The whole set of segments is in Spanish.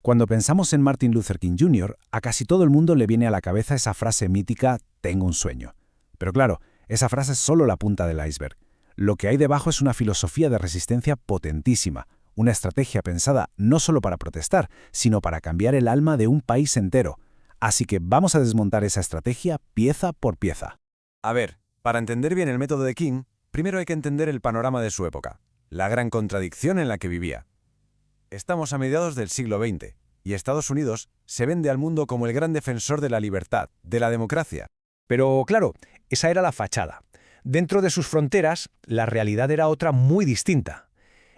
Cuando pensamos en Martin Luther King Jr., a casi todo el mundo le viene a la cabeza esa frase mítica, tengo un sueño. Pero claro, esa frase es solo la punta del iceberg. Lo que hay debajo es una filosofía de resistencia potentísima, una estrategia pensada no solo para protestar, sino para cambiar el alma de un país entero. Así que vamos a desmontar esa estrategia pieza por pieza. A ver, para entender bien el método de King, primero hay que entender el panorama de su época, la gran contradicción en la que vivía. Estamos a mediados del siglo XX, y Estados Unidos se vende al mundo como el gran defensor de la libertad, de la democracia. Pero claro, esa era la fachada. Dentro de sus fronteras, la realidad era otra muy distinta.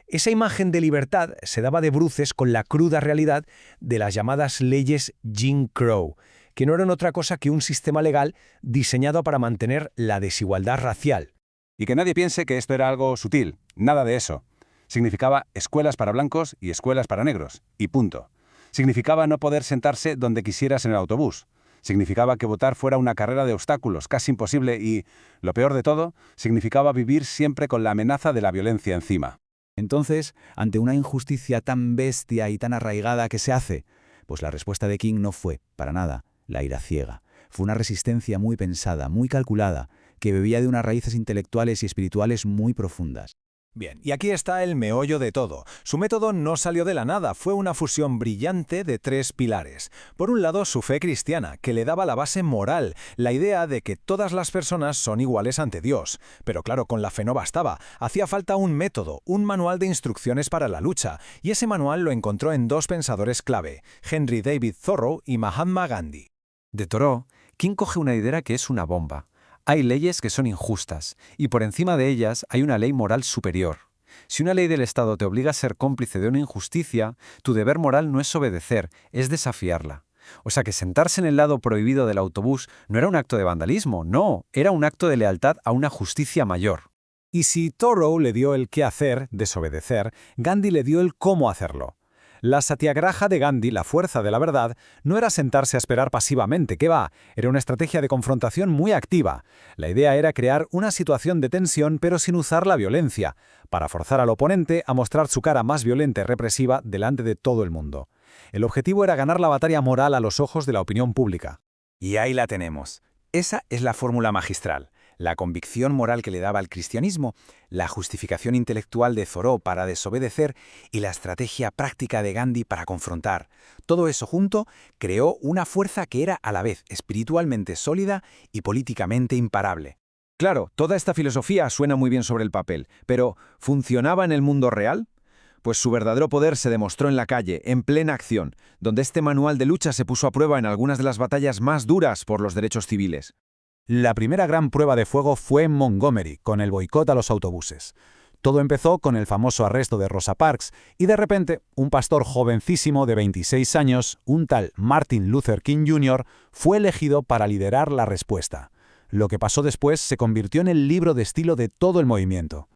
Esa imagen de libertad se daba de bruces con la cruda realidad de las llamadas leyes Jim Crow, que no eran otra cosa que un sistema legal diseñado para mantener la desigualdad racial. Y que nadie piense que esto era algo sutil, nada de eso. Significaba escuelas para blancos y escuelas para negros, y punto. Significaba no poder sentarse donde quisieras en el autobús. Significaba que votar fuera una carrera de obstáculos, casi imposible y, lo peor de todo, significaba vivir siempre con la amenaza de la violencia encima. Entonces, ante una injusticia tan bestia y tan arraigada, ¿qué se hace? Pues la respuesta de King no fue, para nada, la ira ciega. Fue una resistencia muy pensada, muy calculada, que bebía de unas raíces intelectuales y espirituales muy profundas. Bien, y aquí está el meollo de todo. Su método no salió de la nada, fue una fusión brillante de tres pilares. Por un lado, su fe cristiana, que le daba la base moral, la idea de que todas las personas son iguales ante Dios. Pero claro, con la fe no bastaba, hacía falta un método, un manual de instrucciones para la lucha, y ese manual lo encontró en dos pensadores clave, Henry David Thoreau y Mahatma Gandhi. De Thoreau, King coge una idea que es una bomba. Hay leyes que son injustas, y por encima de ellas hay una ley moral superior. Si una ley del Estado te obliga a ser cómplice de una injusticia, tu deber moral no es obedecer, es desafiarla. O sea que sentarse en el lado prohibido del autobús no era un acto de vandalismo, no, era un acto de lealtad a una justicia mayor. Y si Thoreau le dio el qué hacer, desobedecer, Gandhi le dio el cómo hacerlo. La Satyagraha de Gandhi, la fuerza de la verdad, no era sentarse a esperar pasivamente, ¿qué va? Era una estrategia de confrontación muy activa. La idea era crear una situación de tensión pero sin usar la violencia, para forzar al oponente a mostrar su cara más violenta y represiva delante de todo el mundo. El objetivo era ganar la batalla moral a los ojos de la opinión pública. Y ahí la tenemos. Esa es la fórmula magistral. La convicción moral que le daba al cristianismo, la justificación intelectual de Thoreau para desobedecer y la estrategia práctica de Gandhi para confrontar. Todo eso junto creó una fuerza que era a la vez espiritualmente sólida y políticamente imparable. Claro, toda esta filosofía suena muy bien sobre el papel, pero ¿funcionaba en el mundo real? Pues su verdadero poder se demostró en la calle, en plena acción, donde este manual de lucha se puso a prueba en algunas de las batallas más duras por los derechos civiles. La primera gran prueba de fuego fue en Montgomery, con el boicot a los autobuses. Todo empezó con el famoso arresto de Rosa Parks, y de repente, un pastor jovencísimo de 26 años, un tal Martin Luther King Jr., fue elegido para liderar la respuesta. Lo que pasó después se convirtió en el libro de estilo de todo el movimiento.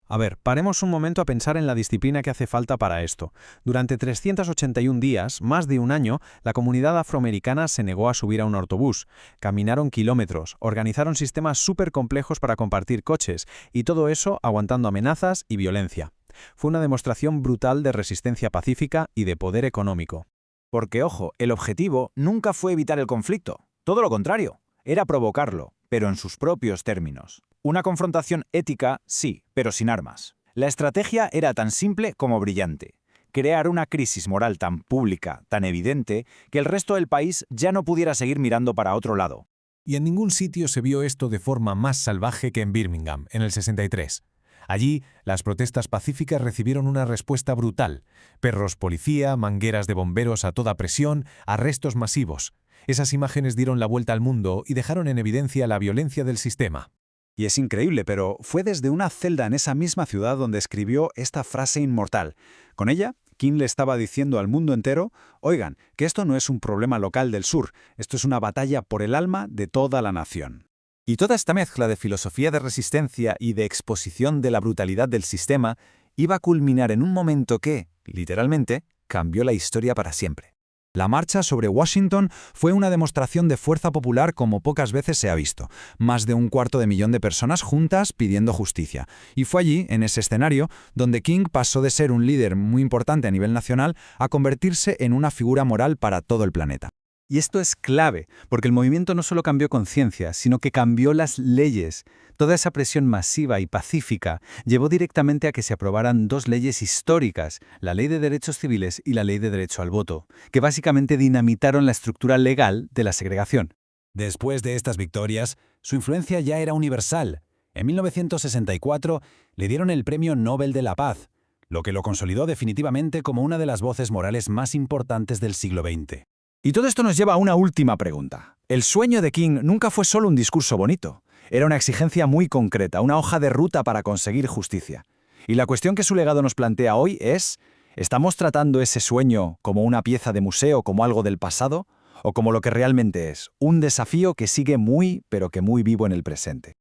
A ver, paremos un momento a pensar en la disciplina que hace falta para esto. Durante 381 días, más de un año, la comunidad afroamericana se negó a subir a un autobús. Caminaron kilómetros, organizaron sistemas súper complejos para compartir coches, y todo eso aguantando amenazas y violencia. Fue una demostración brutal de resistencia pacífica y de poder económico. Porque, ojo, el objetivo nunca fue evitar el conflicto. Todo lo contrario, era provocarlo, pero en sus propios términos. Una confrontación ética, sí, pero sin armas. La estrategia era tan simple como brillante. Crear una crisis moral tan pública, tan evidente, que el resto del país ya no pudiera seguir mirando para otro lado. Y en ningún sitio se vio esto de forma más salvaje que en Birmingham, en el 63. Allí, las protestas pacíficas recibieron una respuesta brutal. Perros policía, mangueras de bomberos a toda presión, arrestos masivos. Esas imágenes dieron la vuelta al mundo y dejaron en evidencia la violencia del sistema. Y es increíble, pero fue desde una celda en esa misma ciudad donde escribió esta frase inmortal. Con ella, King le estaba diciendo al mundo entero, oigan, que esto no es un problema local del sur, esto es una batalla por el alma de toda la nación. Y toda esta mezcla de filosofía de resistencia y de exposición de la brutalidad del sistema iba a culminar en un momento que, literalmente, cambió la historia para siempre. La marcha sobre Washington fue una demostración de fuerza popular como pocas veces se ha visto. Más de 250.000 de personas juntas pidiendo justicia. Y fue allí, en ese escenario, donde King pasó de ser un líder muy importante a nivel nacional a convertirse en una figura moral para todo el planeta. Y esto es clave, porque el movimiento no solo cambió conciencia, sino que cambió las leyes. Toda esa presión masiva y pacífica llevó directamente a que se aprobaran dos leyes históricas, la Ley de Derechos Civiles y la Ley de Derecho al Voto, que básicamente dinamitaron la estructura legal de la segregación. Después de estas victorias, su influencia ya era universal. En 1964 le dieron el Premio Nobel de la Paz, lo que lo consolidó definitivamente como una de las voces morales más importantes del siglo XX. Y todo esto nos lleva a una última pregunta. El sueño de King nunca fue solo un discurso bonito. Era una exigencia muy concreta, una hoja de ruta para conseguir justicia. Y la cuestión que su legado nos plantea hoy es, ¿estamos tratando ese sueño como una pieza de museo, como algo del pasado, o como lo que realmente es, un desafío que sigue muy, pero que muy vivo en el presente?